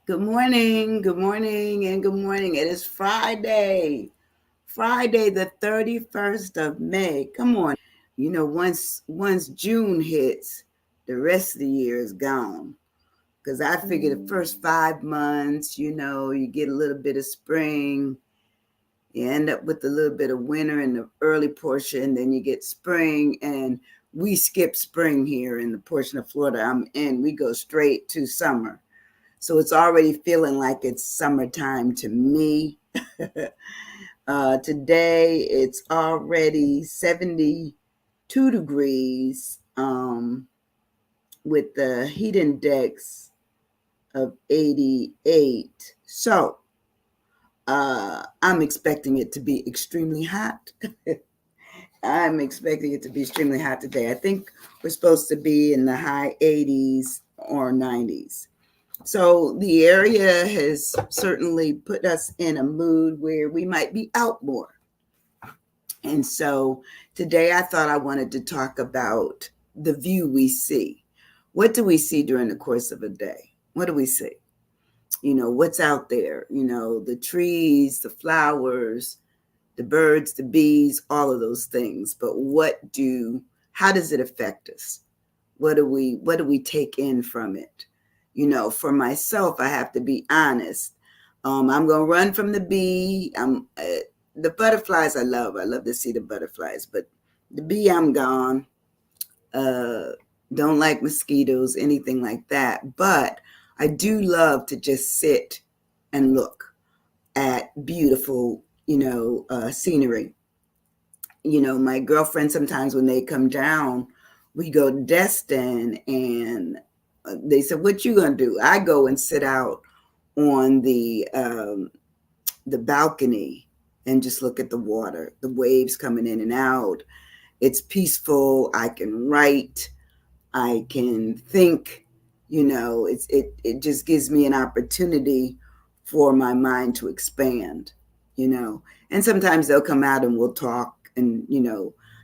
Good morning, and good morning. It is Friday the 31st of May. Come on. Once June hits, the rest of the year is gone. Because I figure the first 5 months, you get a little bit of spring, you end up with a little bit of winter in the early portion, then you get spring, and we skip spring here in the portion of Florida I'm in. We go straight to summer. So it's already feeling like it's summertime to me. Today it's already 72 degrees with the heat index of 88. So I'm expecting it to be extremely hot. I'm expecting it to be extremely hot today. I think we're supposed to be in the high 80s or 90s. So the area has certainly put us in a mood where we might be out more. And so today I thought I wanted to talk about the view we see. What do we see during the course of a day? What do we see? What's out there? The trees, the flowers, the birds, the bees, all of those things. But how does it affect us? What do we take in from it? For myself, I have to be honest. I'm gonna run from the bee. The butterflies. I love. I love to see the butterflies, but the bee, I'm gone. Uh, don't like mosquitoes, anything like that. But I do love to just sit and look at beautiful, scenery. My girlfriend, sometimes when they come down, we go to Destin, and they said, "What you gonna do?" I go and sit out on the balcony and just look at the water, the waves coming in and out. It's peaceful. I can write. I can think. It just gives me an opportunity for my mind to expand. You know, and sometimes they'll come out and we'll talk and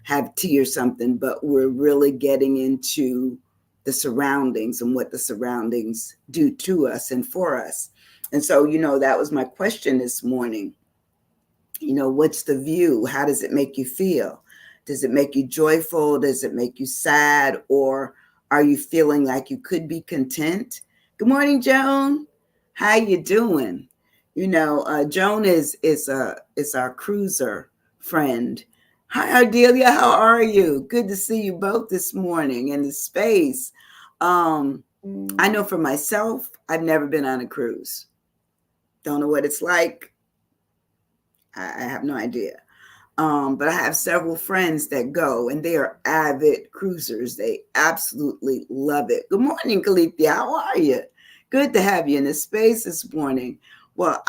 have tea or something, but we're really getting into the surroundings and what the surroundings do to us and for us. And so, that was my question this morning. What's the view? How does it make you feel? Does it make you joyful? Does it make you sad? Or are you feeling like you could be content? Good morning, Joan. How you doing? Joan is our cruiser friend. Hi, Ardelia. How are you? Good to see you both this morning in the space. I know for myself, I've never been on a cruise. Don't know what it's like. I have no idea. But I have several friends that go, and they are avid cruisers. They absolutely love it. Good morning, Calithia. How are you? Good to have you in this space this morning. Well,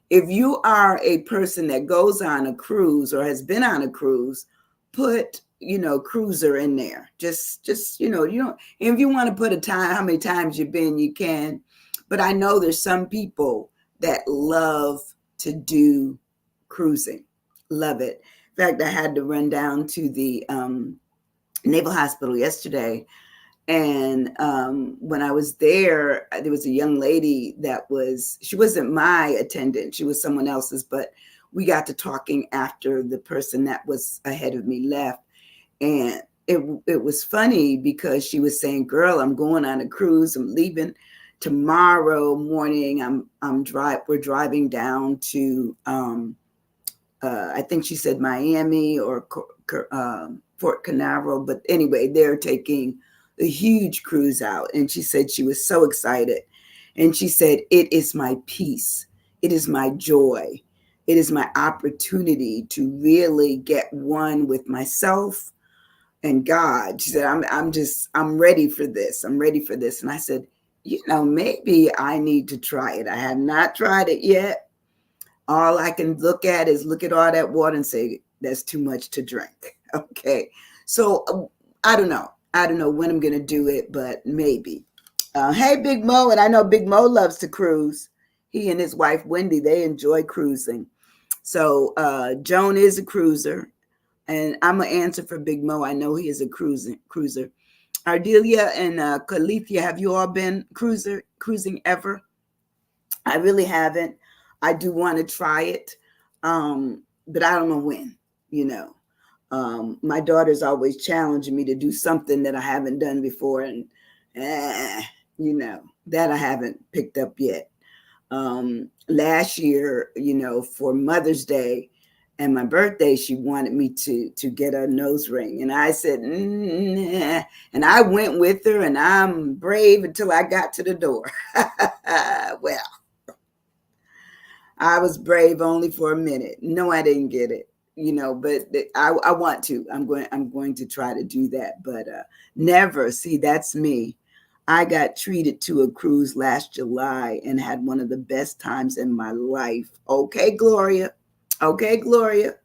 if you are a person that goes on a cruise or has been on a cruise, put cruiser in there. Just you don't. If you want to put a time, how many times you've been, you can. But I know there's some people that love to do cruising. Love it. In fact, I had to run down to the Naval Hospital yesterday. And when I was there was a young lady she wasn't my attendant. She was someone else's, but we got to talking after the person that was ahead of me left. And it was funny because she was saying, "Girl, I'm going on a cruise. I'm leaving tomorrow morning. We're driving down to I think she said Miami or Fort Canaveral, but anyway, they're taking a huge cruise out." And she said she was so excited. And she said, "It is my peace. It is my joy. It is my opportunity to really get one with myself and God." She said, I'm ready for this. I'm ready for this." And I said, maybe I need to try it. I have not tried it yet. All I can look at all that water and say, that's too much to drink. Okay. So I don't know. I don't know when I'm going to do it, but maybe. Hey, Big Mo. And I know Big Mo loves to cruise. He and his wife, Wendy, they enjoy cruising. So Joan is a cruiser. And I'm going to answer for Big Mo. I know he is a cruiser. Ardelia and Calithia, have you all been cruising ever? I really haven't. I do want to try it, but I don't know when. You know, my daughter's always challenging me to do something that I haven't done before, and eh, you know, that I haven't picked up yet. Last year, for Mother's Day and my birthday, she wanted me to get a nose ring, and I said, nah. And I went with her, and I'm brave until I got to the door. Well, I was brave only for a minute. No, I didn't get it, but I want to. I'm going to try to do that, but never. See, that's me. I got treated to a cruise last July and had one of the best times in my life. Okay, Gloria. Okay, Gloria.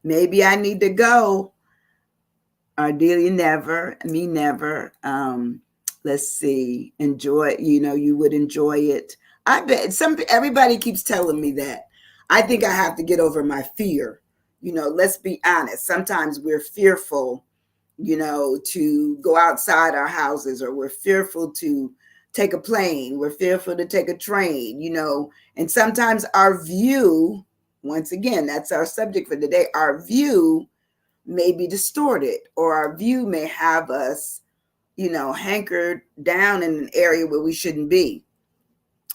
Maybe I need to go. Ardelia, never. Me, never. Let's see. Enjoy. You would enjoy it. I bet everybody keeps telling me that. I think I have to get over my fear. Let's be honest. Sometimes we're fearful, to go outside our houses, or we're fearful to take a plane. We're fearful to take a train, and sometimes our view, once again, that's our subject for today, our view may be distorted, or our view may have us, hankered down in an area where we shouldn't be.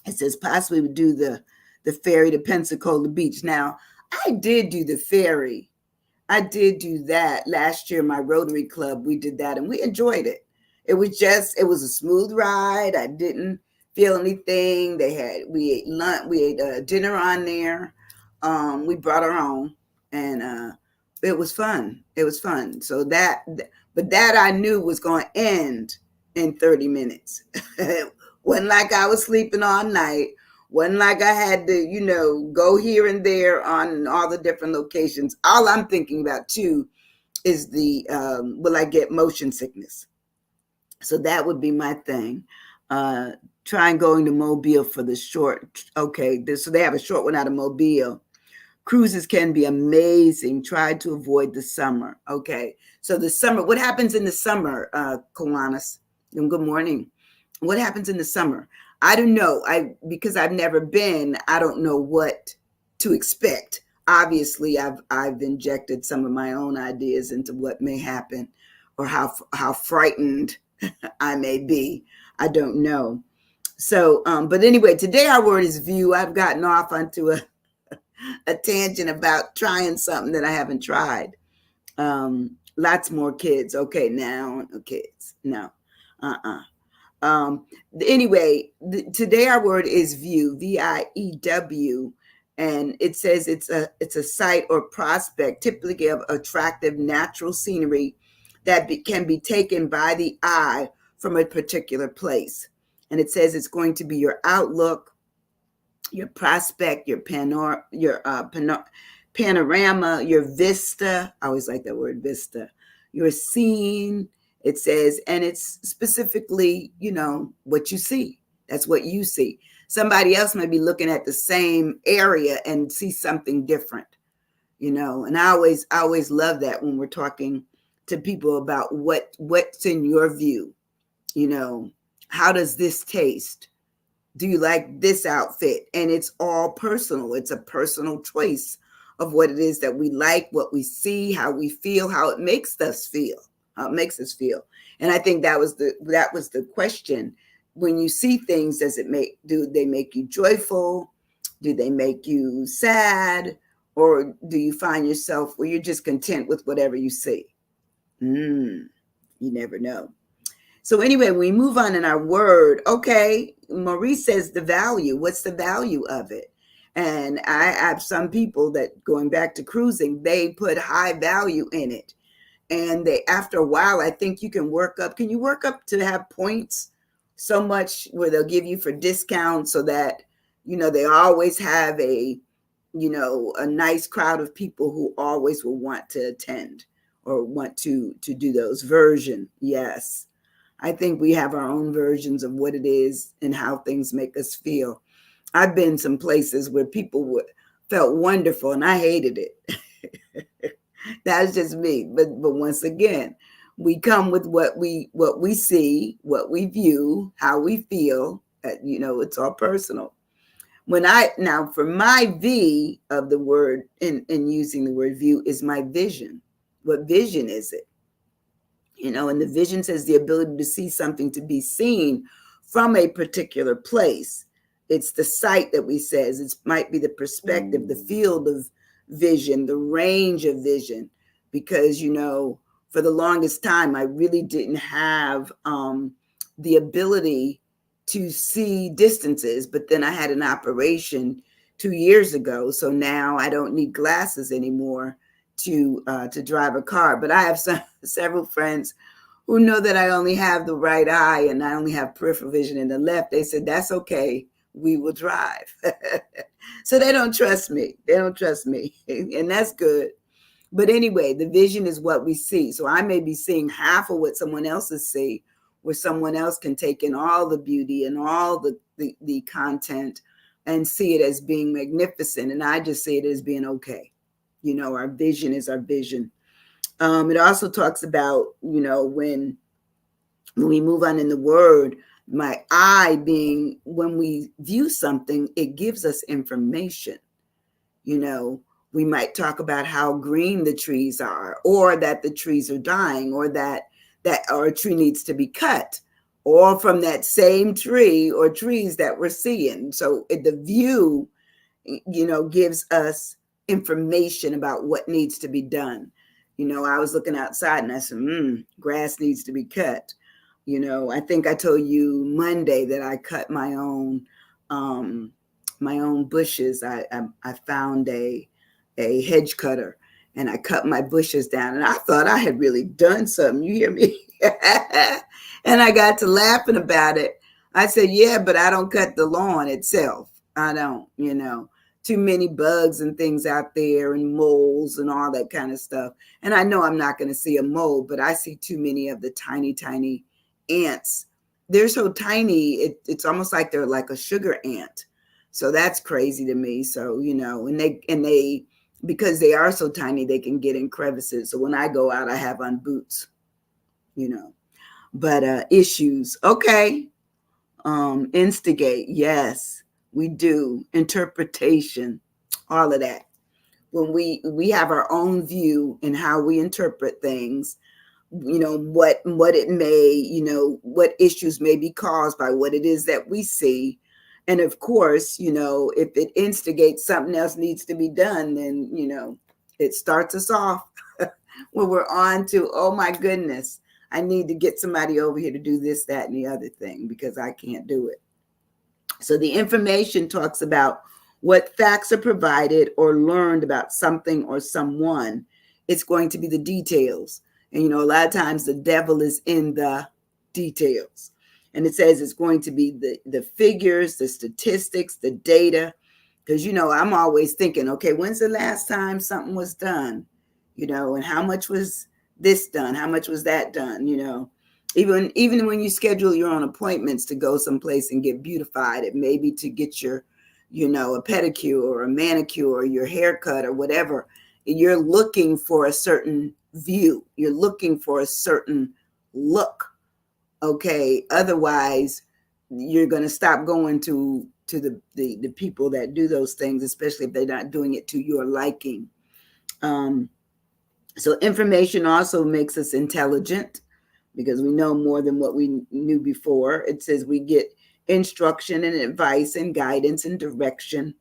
It says possibly would do the ferry to Pensacola Beach. Now, I did do the ferry. I did do that last year. My Rotary Club, we did that, and we enjoyed it. It was a smooth ride. I didn't feel anything. We ate lunch, we ate dinner on there. We brought our own, and it was fun. It was fun. So but that I knew was going to end in 30 minutes. Wasn't like I was sleeping all night. Wasn't like I had to, go here and there on all the different locations. All I'm thinking about too is will I get motion sickness? So that would be my thing. Trying going to Mobile for the short. Okay, so they have a short one out of Mobile. Cruises can be amazing. Try to avoid the summer. Okay, so the summer. What happens in the summer, Kiwanis? And good morning. What happens in the summer? I don't know. Because I've never been, I don't know what to expect. Obviously, I've injected some of my own ideas into what may happen, or how frightened I may be. I don't know. So, but anyway, today our word is view. I've gotten off onto a tangent about trying something that I haven't tried. Lots more kids. Okay, now kids. No. Uh-uh. Um, anyway, today our word is view, VIEW, and it says it's a site or prospect, typically of attractive natural scenery that can be taken by the eye from a particular place. And it says it's going to be your outlook, your prospect, your panorama, your vista. I always like that word, vista. Your scene. It says, and it's specifically, what you see. That's what you see. Somebody else may be looking at the same area and see something different, And I always love that when we're talking to people about what's in your view. How does this taste? Do you like this outfit? And it's all personal. It's a personal choice of what it is that we like, what we see, how we feel, how it makes us feel, And I think that was the question. When you see things, do they make you joyful? Do they make you sad? Or do you find yourself where you're just content with whatever you see? You never know. So anyway, we move on in our word. Okay, Maurice says the value. What's the value of it? And I have some people that, going back to cruising, they put high value in it. And after a while, I think you can work up. Can you work up to have points so much where they'll give you for discounts, so that, they always have a nice crowd of people who always will want to attend or want to do those version. Yes. I think we have our own versions of what it is and how things make us feel. I've been some places where people felt wonderful and I hated it. That's just me. But once again, we come with what we see, what we view, how we feel. It's all personal. Now for my V of the word in using the word view is my vision. What vision is it? And the vision says the ability to see something to be seen from a particular place. It's the sight that we says. It might be the perspective, the field of vision, the range of vision, because for the longest time I really didn't have the ability to see distances. But then I had an operation 2 years ago, so now I don't need glasses anymore to drive a car. But I have several friends who know that I only have the right eye and I only have peripheral vision in the left. They said, that's okay, we will drive. So they don't trust me. They don't trust me. And that's good. But anyway, the vision is what we see. So I may be seeing half of what someone else is seeing, where someone else can take in all the beauty and all the content and see it as being magnificent. And I just see it as being okay. Our vision is our vision. It also talks about, when we move on in the word, my eye being, when we view something, it gives us information. We might talk about how green the trees are, or that the trees are dying, or that or a tree needs to be cut, or from that same tree or trees that we're seeing. So the view, gives us information about what needs to be done. I was looking outside and I said, grass needs to be cut. I think I told you Monday that I cut my own bushes. I found a hedge cutter and I cut my bushes down, and I thought I had really done something. You hear me? And I got to laughing about it. I said, yeah, but I don't cut the lawn itself. I don't, too many bugs and things out there and moles and all that kind of stuff. And I know I'm not going to see a mole, but I see too many of the tiny, tiny ants. They're so tiny, it's almost like they're like a sugar ant. So that's crazy to me. So, and they, because they are so tiny, they can get in crevices. So when I go out, I have on boots, but issues. Okay. Instigate. Yes, we do. Interpretation, all of that. When we have our own view in how we interpret things, what it may, what issues may be caused by what it is that we see. And of course, if it instigates something else needs to be done, then, it starts us off when we're on to, oh my goodness, I need to get somebody over here to do this, that, and the other thing because I can't do it. So the information talks about what facts are provided or learned about something or someone. It's going to be the details. And, a lot of times the devil is in the details. And it says it's going to be the figures, the statistics, the data. Because, I'm always thinking, okay, when's the last time something was done? And how much was this done? How much was that done? Even when you schedule your own appointments to go someplace and get beautified, it may be to get your, a pedicure or a manicure or your haircut or whatever. You're looking for a certain view. You're looking for a certain look. Okay. Otherwise, you're going to stop going to the people that do those things, especially if they're not doing it to your liking. So information also makes us intelligent because we know more than what we knew before. It says we get instruction and advice and guidance and direction.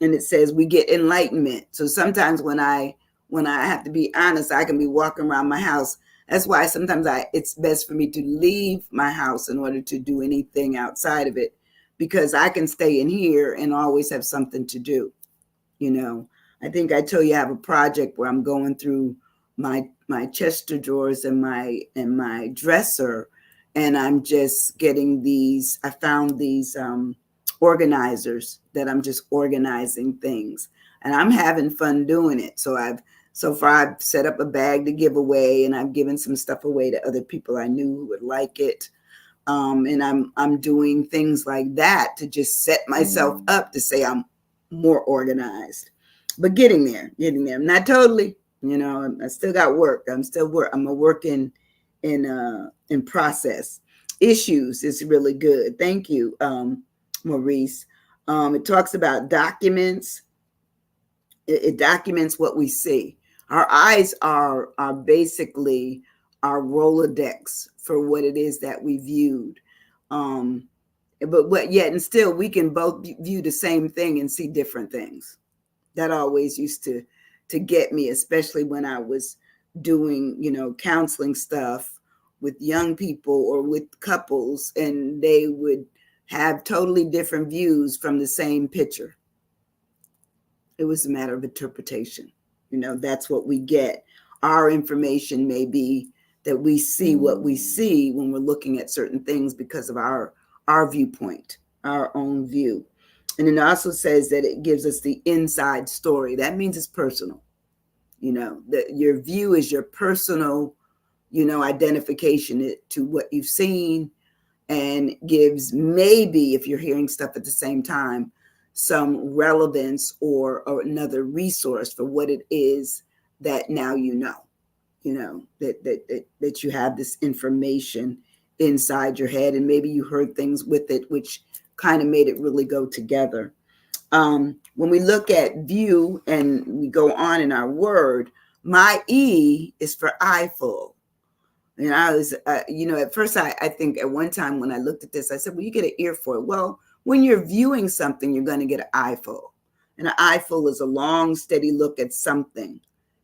And it says we get enlightenment. So sometimes when I have to be honest, I can be walking around my house. That's why sometimes it's best for me to leave my house in order to do anything outside of it, because I can stay in here and always have something to do. I think I told you I have a project where I'm going through my chest of drawers and my dresser, and I'm just getting these. I found these organizers that I'm just organizing things, and I'm having fun doing it. So far I've set up a bag to give away, and I've given some stuff away to other people I knew who would like it. And I'm doing things like that to just set myself up to say I'm more organized, but getting there. I'm not totally, I still got work. I'm a work in process. Issues is really good. Thank you, Maurice. It talks about documents. It documents what we see. Our eyes are basically our Rolodex for what it is that we viewed. Um, but yet and still we can both view the same thing and see different things. That always used to get me, especially when I was doing, counseling stuff with young people or with couples, and they would have totally different views from the same picture. It was a matter of interpretation. That's what we get. Our information may be that we see what we see when we're looking at certain things because of our viewpoint, our own view. And it also says that it gives us the inside story. That means it's personal. That your view is your personal, identification to what you've seen, and gives, maybe if you're hearing stuff at the same time, some relevance or another resource for what it is that now that you have this information inside your head, and maybe you heard things with it which kind of made it really go together. When we look at view and we go on in our word, my E is for eyeful. And I was, at first I think at one time when I looked at this, I said, well, you get an ear for it. Well, when you're viewing something, you're going to get an eyeful. And an eyeful is a long, steady look at something.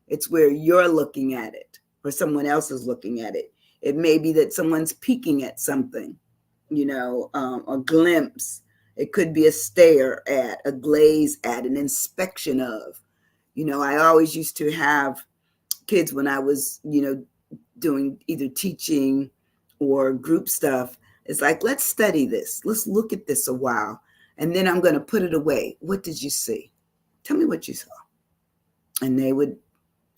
It's where you're looking at it or someone else is looking at it. It may be that someone's peeking at something, a glimpse. It could be a stare at, a glaze at, an inspection of. I always used to have kids when I was, doing either teaching or group stuff. It's like, let's study this. Let's look at this a while. And then I'm going to put it away. What did you see? Tell me what you saw. And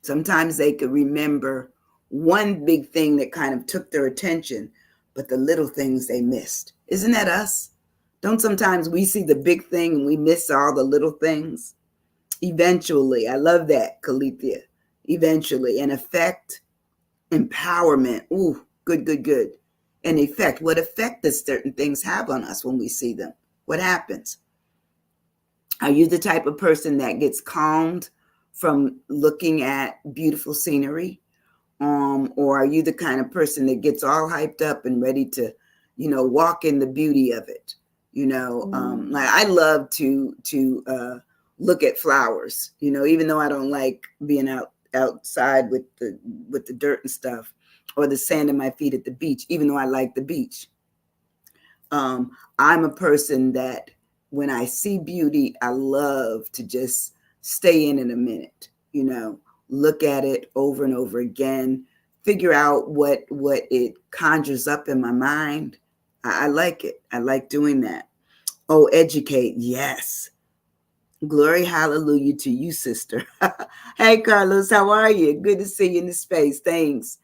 sometimes they could remember one big thing that kind of took their attention, but the little things they missed. Isn't that us? Don't sometimes we see the big thing and we miss all the little things? Eventually, I love that, Kalithia. Eventually, an effect, empowerment. Ooh, good. An effect. What effect does certain things have on us when we see them? What happens? Are you the type of person that gets calmed from looking at beautiful scenery? Or are you the kind of person that gets all hyped up and ready to, walk in the beauty of it? Like I love to look at flowers, even though I don't like being outside with the dirt and stuff, or the sand in my feet at the beach, even though I like the beach. I'm a person that when I see beauty, I love to just stay in a minute, look at it over and over again, figure out what it conjures up in my mind. I like it. I like doing that. Oh, educate. Yes. Glory, hallelujah to you, sister. Hey, Carlos, how are you? Good to see you in the space. Thanks.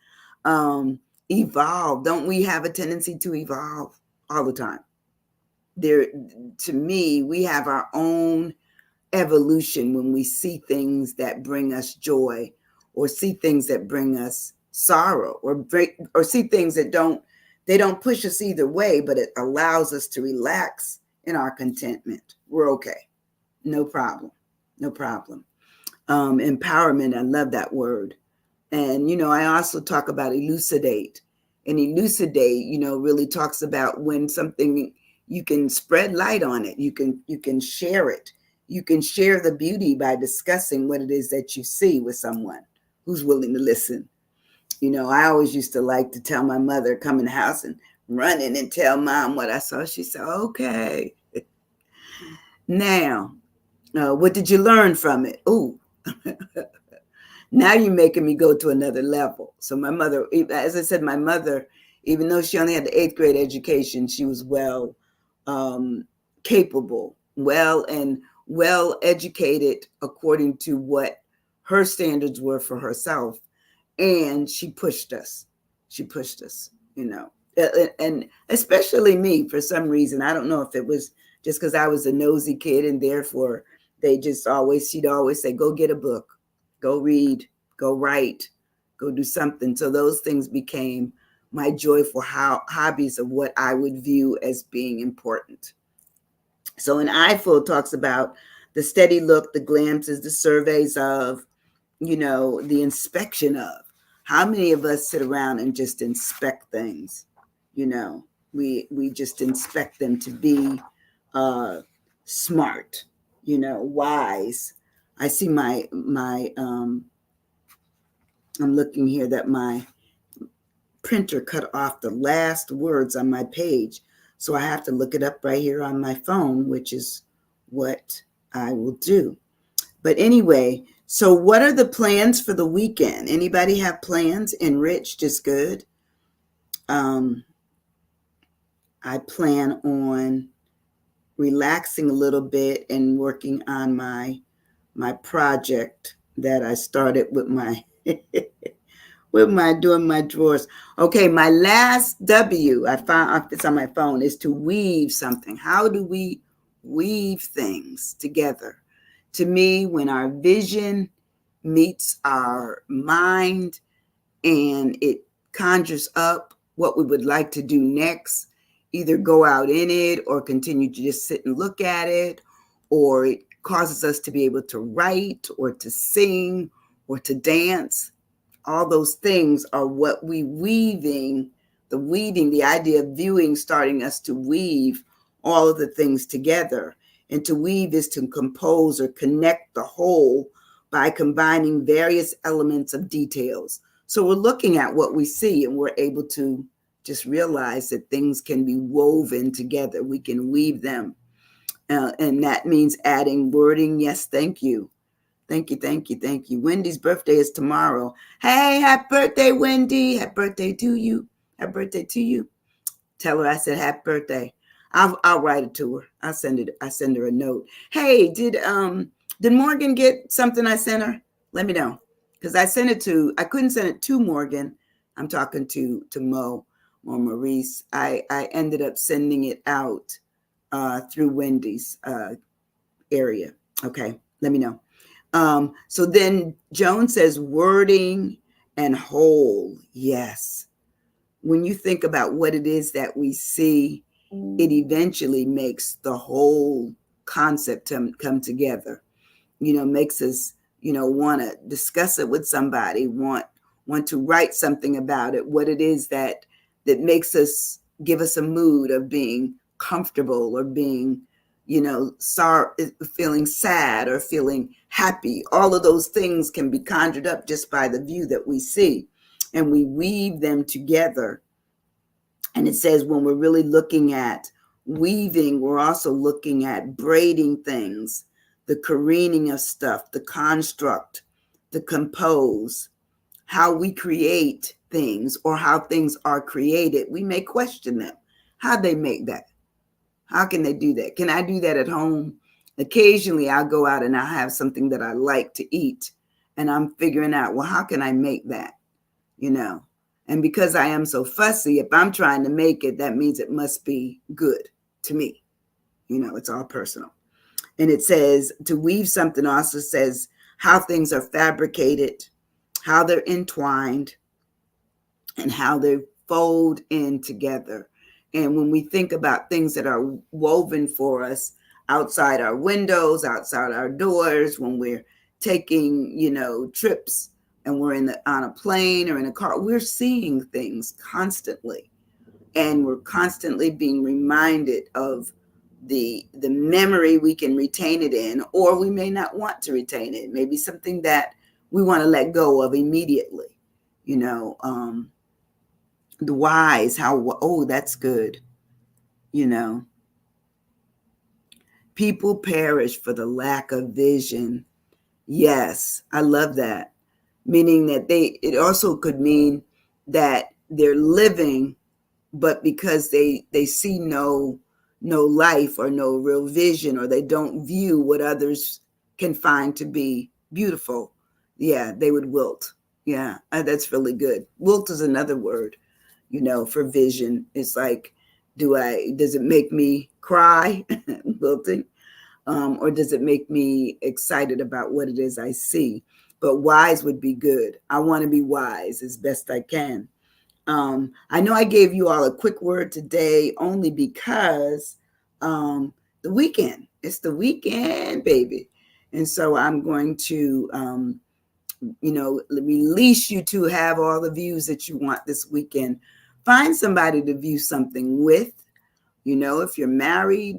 Evolve. Don't we have a tendency to evolve all the time? To me, we have our own evolution when we see things that bring us joy, or see things that bring us sorrow, or see things that they don't push us either way, but it allows us to relax in our contentment. We're okay. No problem. Empowerment. I love that word. And, I also talk about elucidate. And elucidate, really talks about when something, you can spread light on it. You can share it. You can share the beauty by discussing what it is that you see with someone who's willing to listen. I always used to like to tell my mother, come in the house and run in and tell mom what I saw. She said, okay. Now, what did you learn from it? Ooh, now you're making me go to another level. So my mother, as I said, my mother, even though she only had the 8th grade education, she was well capable, well educated according to what her standards were for herself. And she pushed us. And especially me, for some reason. I don't know if it was just because I was a nosy kid, and therefore she'd always say, go get a book, go read, go write, go do something. So those things became my joyful hobbies of what I would view as being important. So an eyeful talks about the steady look, the glances, the surveys of, the inspection of. How many of us sit around and just inspect things? You know, we just inspect them to be uh, smart, wise. I see I'm looking here that my printer cut off the last words on my page. So I have to look it up right here on my phone, which is what I will do. But anyway, so what are the plans for the weekend? Anybody have plans? Enriched is good. Um, I plan on relaxing a little bit and working on my project that I started with my with my doing my drawers. Okay, my last W I found it's on my phone is to weave something. How do we weave things together? To me, when our vision meets our mind and it conjures up what we would like to do next, either go out in it or continue to just sit and look at it, or it causes us to be able to write or to sing or to dance. All those things are what we weaving, the idea of viewing, starting us to weave all of the things together. And to weave is to compose or connect the whole by combining various elements of details. So we're looking at what we see and we're able to just realize that things can be woven together. We can weave them. And that means adding wording. Yes, thank you. Thank you, thank you, thank you. Wendy's birthday is tomorrow. Hey, happy birthday, Wendy. Happy birthday to you. Happy birthday to you. Tell her I said happy birthday. I'll write it to her. I send her a note. Hey, did Morgan get something I sent her? Let me know. Because I couldn't send it to Morgan. I'm talking to Mo or Maurice. I ended up sending it out through Wendy's area. Okay, let me know. So then Joan says wording and whole. Yes. When you think about what it is that we see, it eventually makes the whole concept come together. Makes us, want to discuss it with somebody, want to write something about it, what it is that makes us give us a mood of being comfortable or being sorry, feeling sad or feeling happy. All of those things can be conjured up just by the view that we see, and we weave them together. And it says when we're really looking at weaving, we're also looking at braiding things, the careening of stuff, the construct, the compose, how we create things or how things are created. We may question them. How'd they make that? How can they do that? Can I do that at home? Occasionally I'll go out and I'll have something that I like to eat. And I'm figuring out, well, how can I make that? And because I am so fussy, if I'm trying to make it, that means it must be good to me. It's all personal. And it says to weave something also says how things are fabricated, how they're entwined, and how they fold in together. And when we think about things that are woven for us outside our windows, outside our doors, when we're taking, trips and we're on a plane or in a car, we're seeing things constantly. And we're constantly being reminded of the memory we can retain it in, or we may not want to retain it. Maybe something that we want to let go of immediately. The wise, that's good. People perish for the lack of vision. Yes, I love that. Meaning that it also could mean that they're living, but because they see no life or no real vision, or they don't view what others can find to be beautiful, yeah, they would wilt. Yeah, that's really good. Wilt is another word, for vision. It's like, does it make me cry? Wilting. Or does it make me excited about what it is I see? But wise would be good. I want to be wise as best I can. I know I gave you all a quick word today only because the weekend. It's the weekend, baby. And so I'm going to, release you to have all the views that you want this weekend. Find somebody to view something with. If you're married,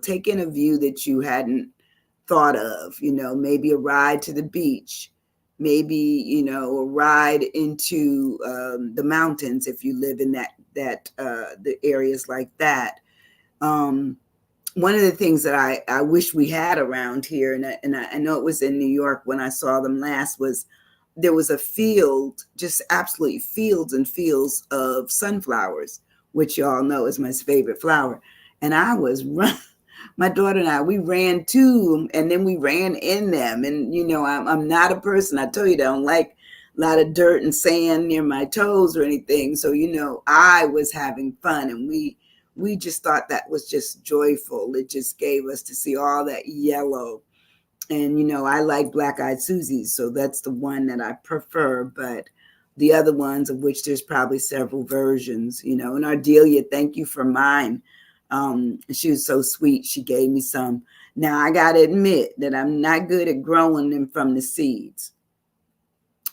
take in a view that you hadn't thought of, maybe a ride to the beach, maybe, a ride into the mountains if you live in the areas like that. One of the things that I wish we had around here, and I know it was in New York when I saw them last, was there was a field, just absolutely fields and fields of sunflowers, which y'all know is my favorite flower. And I was my daughter and I, we ran to them and then we ran in them. And, I'm not a person, I tell you, I don't like a lot of dirt and sand near my toes or anything. So, I was having fun, and we just thought that was just joyful. It just gave us to see all that yellow. And, I like black-eyed Susies, so that's the one that I prefer. But the other ones, of which there's probably several versions, and Ardelia, thank you for mine. She was so sweet. She gave me some. Now, I got to admit that I'm not good at growing them from the seeds.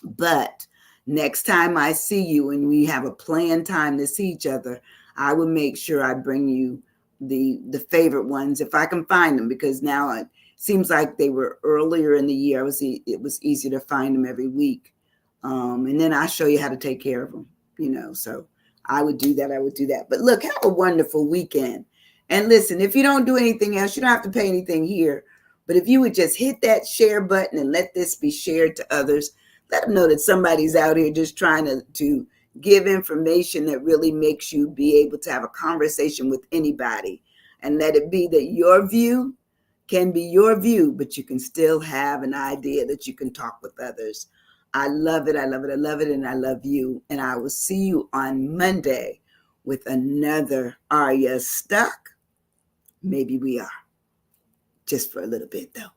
But next time I see you and we have a planned time to see each other, I will make sure I bring you the favorite ones if I can find them, because now it seems like they were earlier in the year. It was easier to find them every week. And then I'll show you how to take care of them, so I would do that. But look, have a wonderful weekend. And listen, if you don't do anything else, you don't have to pay anything here. But if you would just hit that share button and let this be shared to others, let them know that somebody's out here just trying to give information that really makes you be able to have a conversation with anybody. And let it be that your view can be your view, but you can still have an idea that you can talk with others. I love it. I love it. I love it. And I love you. And I will see you on Monday with another Are You Stuck? Maybe we are. Just for a little bit, though.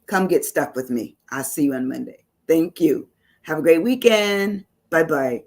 Come get stuck with me. I'll see you on Monday. Thank you. Have a great weekend. Bye-bye.